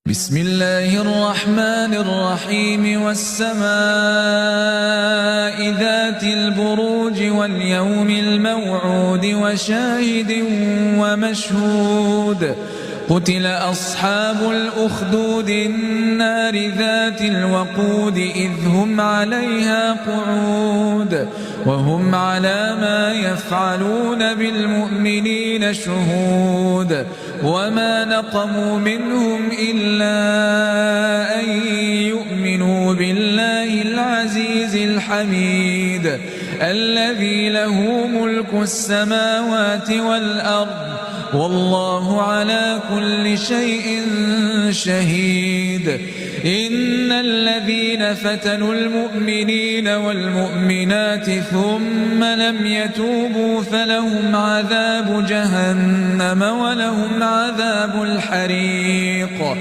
بسم الله الرحمن الرحيم والسماء ذات البروج واليوم الموعود وشاهد ومشهود قتل أصحاب الأخدود النار ذات الوقود إذ هم عليها قعود وهم على ما يفعلون بالمؤمنين شهود وما نقموا منهم إلا أن يؤمنوا بالله العزيز الحميد الذي له ملك السماوات والأرض والله على كل شيء شهيد إن الذين فتنوا المؤمنين والمؤمنات ثم لم يتوبوا فلهم عذاب جهنم ولهم عذاب الحريق